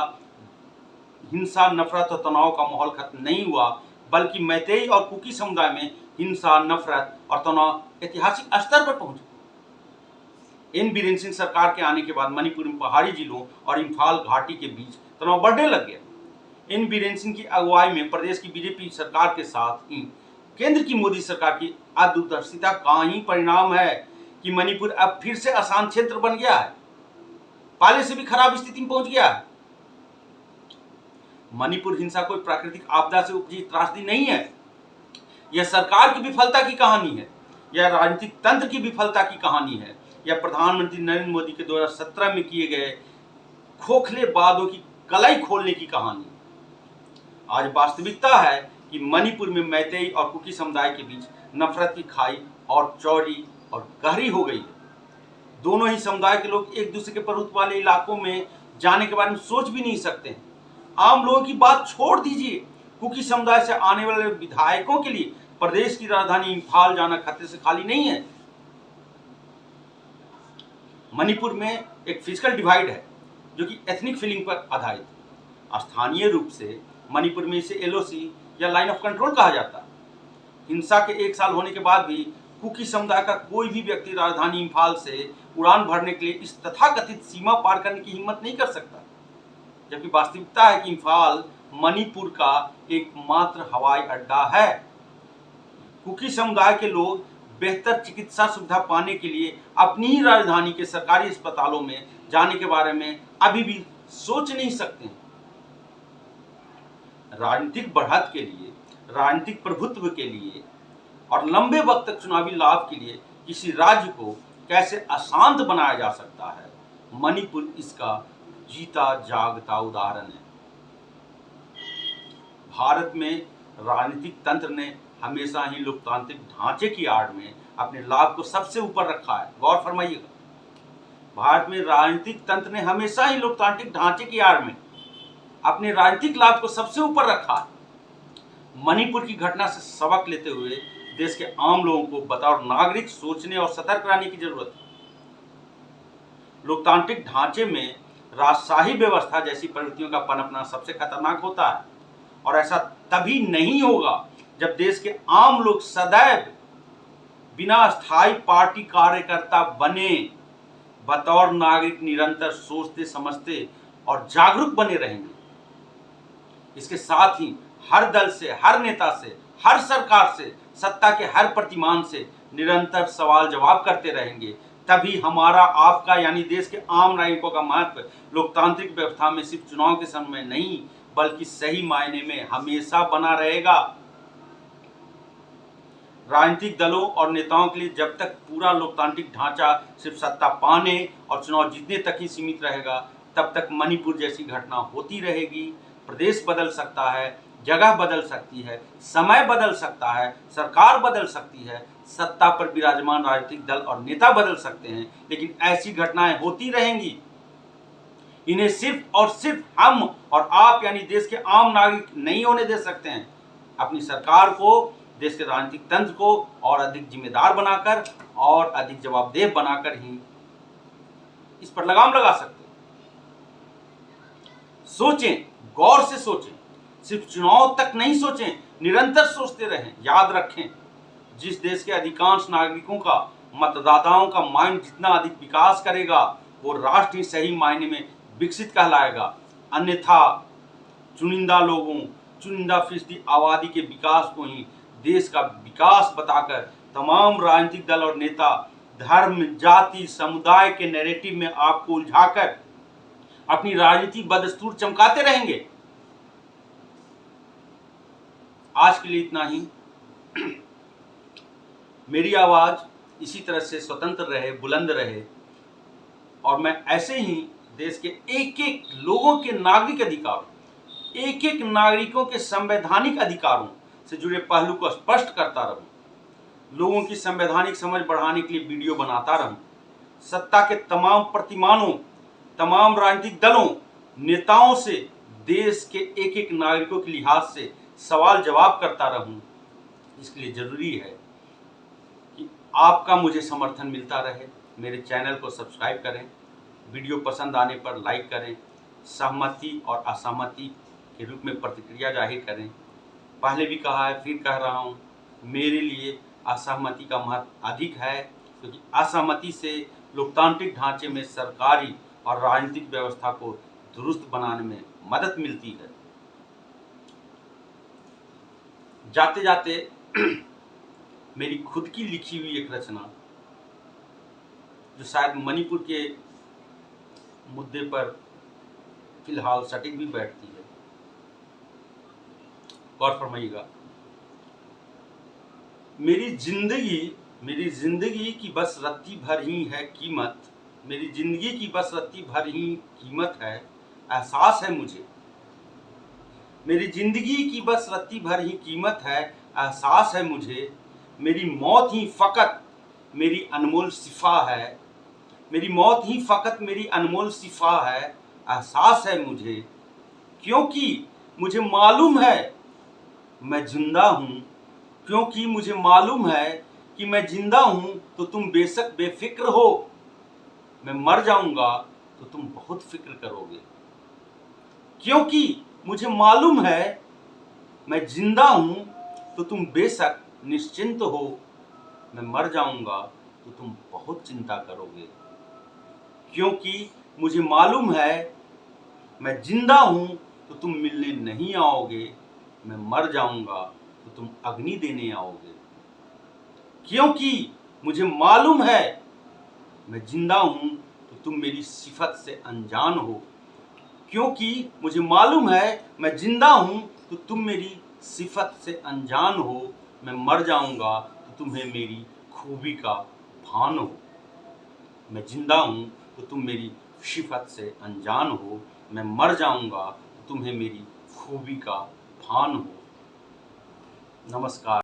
A: हिंसा, नफरत और तनाव का माहौल खत्म नहीं हुआ, बल्कि मैतेई और कुकी समुदाय में हिंसा, नफरत और तनाव ऐतिहासिक स्तर पर पहुंचे। एन बीरेन सिंह सरकार के आने के बाद मणिपुर में पहाड़ी जिलों और इम्फाल घाटी के बीच तनाव बढ़ने लग गया। एन बीरेन सिंह की अगुवाई में प्रदेश की बीजेपी सरकार के साथ ही केंद्र की मोदी सरकार की अदूरदर्शिता का ही परिणाम है कि मणिपुर अब फिर से अशांत क्षेत्र बन गया है, पहले से भी खराब स्थिति में पहुंच गया है। मणिपुर हिंसा कोई प्राकृतिक आपदा से उपजी त्रासदी नहीं है, यह सरकार की विफलता की कहानी है, यह राजनीतिक तंत्र की विफलता की कहानी है, यह प्रधानमंत्री नरेंद्र मोदी के 2017 में किए गए खोखले वादों की कलाई खोलने की कहानी। आज वास्तविकता है कि मणिपुर में मैतेई और कुकी समुदाय के बीच नफरत की खाई और चौड़ी और गहरी हो गई है। दोनों ही समुदाय के लोग एक दूसरे के प्रभुत्व वाले इलाकों में जाने के बारे में सोच भी नहीं सकते हैं। आम लोगों की बात छोड़ दीजिए, कुकी समुदाय से आने वाले विधायकों के लिए प्रदेश की राजधानी इम्फाल जाना खतरे से खाली नहीं है। मणिपुर में एक फिजिकल डिवाइड है जो कि एथनिक फीलिंग पर आधारित है। स्थानीय रूप से मणिपुर में इसे एलओसी या लाइन ऑफ कंट्रोल कहा जाता है। हिंसा के 1 साल होने के बाद भी कुकी समुदाय का कोई भी व्यक्ति राजधानी इम्फाल से उड़ान भरने के लिए इस तथाकथित सीमा पार करने की हिम्मत नहीं कर सकता, जबकि वास्तविकता है कि इम्फाल मणिपुर का एकमात्र हवाई अड्डा है। कुकी समुदाय के लोग बेहतर चिकित्सा सुविधा पाने के लिए अपनी ही राजधानी के सरकारी अस्पतालों में जाने के बारे में अभी भी सोच नहीं सकते हैं। राजनीतिक बढ़त के लिए, राजनीतिक प्रभुत्व के लिए और लंबे वक्त तक चुनावी लाभ के लिए किसी राज्य को कैसे अशांत बनाया जा सकता है, मणिपुर इसका जीता जागता उदाहरण है। भारत में राजनीतिक तंत्र ने हमेशा ही लोकतांत्रिक ढांचे की आड़ में अपने लाभ को सबसे ऊपर रखा है। गौर फरमाइएगा, भारत में राजनीतिक तंत्र ने हमेशा ही लोकतांत्रिक ढांचे की आड़ में अपने राजनीतिक लाभ को सबसे ऊपर रखा है। मणिपुर की घटना से सबक लेते हुए देश के आम लोगों को बतौर नागरिक सोचने और सतर्क रहने की जरूरत है। लोकतांत्रिक ढांचे में राजशाही व्यवस्था जैसी प्रवृत्तियों का पनपना सबसे खतरनाक होता है, और ऐसा तभी नहीं होगा जब देश के आम लोग सदैव बिना स्थायी पार्टी कार्यकर्ता बने बतौर नागरिक निरंतर सोचते, समझते और जागरूक बने रहेंगे। इसके साथ ही हर दल से, हर नेता से, हर सरकार से, सत्ता के हर प्रतिमान से निरंतर सवाल जवाब करते रहेंगे, तभी हमारा, आपका यानी देश के आम नागरिकों का महत्व लोकतांत्रिक व्यवस्था में सिर्फ चुनाव के समय नहीं बल्कि सही मायने में हमेशा बना रहेगा। राजनीतिक दलों और नेताओं के लिए जब तक पूरा लोकतांत्रिक ढांचा सिर्फ सत्ता पाने और चुनाव जीतने तक ही सीमित रहेगा, तब तक मणिपुर जैसी घटना होती रहेगी। प्रदेश बदल सकता है, जगह बदल सकती है, समय बदल सकता है, सरकार बदल सकती है, सत्ता पर विराजमान राजनीतिक दल और नेता बदल सकते हैं, लेकिन ऐसी घटनाएं होती रहेंगी। इन्हें सिर्फ और सिर्फ हम और आप यानी देश के आम नागरिक नहीं होने दे सकते हैं। अपनी सरकार को, देश के राजनीतिक तंत्र को और अधिक जिम्मेदार बनाकर और अधिक जवाबदेह बनाकर ही इस पर लगाम लगा सकते हैं। सोचें, गौर से सोचें, सिर्फ चुनाव तक नहीं सोचें, निरंतर सोचते रहें। याद रखें, जिस देश के अधिकांश नागरिकों का, मतदाताओं का माइंड जितना अधिक विकास करेगा वो राष्ट्र ही सही मायने में विकसित कहलाएगा। अन्यथा चुनिंदा लोगों, चुनिंदा फीसदी आबादी के विकास को ही देश का विकास बताकर तमाम राजनीतिक दल और नेता धर्म, जाति, समुदाय के नैरेटिव में आपको उलझाकर अपनी राजनीति बदस्तूर चमकाते रहेंगे। आज के लिए इतना ही। मेरी आवाज़ इसी तरह से स्वतंत्र रहे, बुलंद रहे और मैं ऐसे ही देश के एक एक लोगों के नागरिक अधिकारों, एक एक नागरिकों के संवैधानिक अधिकारों से जुड़े पहलू को स्पष्ट करता रहूं, लोगों की संवैधानिक समझ बढ़ाने के लिए वीडियो बनाता रहूं, सत्ता के तमाम प्रतिमानों, तमाम राजनीतिक दलों, नेताओं से देश के एक एक नागरिकों के लिहाज से सवाल जवाब करता रहूं। इसके लिए जरूरी है कि आपका मुझे समर्थन मिलता रहे। मेरे चैनल को सब्सक्राइब करें, वीडियो पसंद आने पर लाइक करें, सहमति और असहमति के रूप में प्रतिक्रिया जाहिर करें। पहले भी कहा है, फिर कह रहा हूँ, मेरे लिए असहमति का महत्व अधिक है, क्योंकि असहमति से लोकतांत्रिक ढांचे में सरकारी और राजनीतिक व्यवस्था को दुरुस्त बनाने में मदद मिलती है। जाते जाते मेरी खुद की लिखी हुई एक रचना, जो शायद मणिपुर के मुद्दे पर फिलहाल सटीक भी बैठती है, गौर फरमाइएगा। मेरी जिंदगी की बस रत्ती भर ही है कीमत, मेरी जिंदगी की बस रत्ती भर ही कीमत है, एहसास है मुझे। मेरी जिंदगी की बस रत्ती भर ही कीमत है, एहसास है मुझे। मेरी मौत ही फकत मेरी अनमोल सिफा है, मेरी मौत ही फकत मेरी अनमोल सिफा है, एहसास है मुझे। क्योंकि मुझे मालूम है मैं जिंदा हूँ, क्योंकि मुझे मालूम है कि मैं जिंदा हूँ, तो तुम बेशक बेफिक्र हो। मैं मर जाऊंगा तो तुम बहुत फिक्र करोगे। क्योंकि मुझे मालूम है मैं जिंदा हूँ, तो तुम बेशक निश्चिंत हो। मैं मर जाऊंगा तो तुम बहुत चिंता करोगे। क्योंकि मुझे मालूम है मैं जिंदा हूँ, तो तुम मिलने नहीं आओगे। मैं मर जाऊंगा तो तुम अग्नि देने आओगे। क्योंकि मुझे मालूम है मैं जिंदा हूं, तो तुम मेरी सिफत से अनजान हो। क्योंकि मुझे मालूम है मैं जिंदा हूं, तो तुम मेरी सिफत से अनजान हो। मैं मर जाऊंगा तो तुम्हें मेरी खूबी का भान हो। मैं जिंदा हूं तो तुम मेरी सिफत से अनजान हो। मैं मर जाऊंगा तो तुम्हें मेरी खूबी का भान हो। नमस्कार।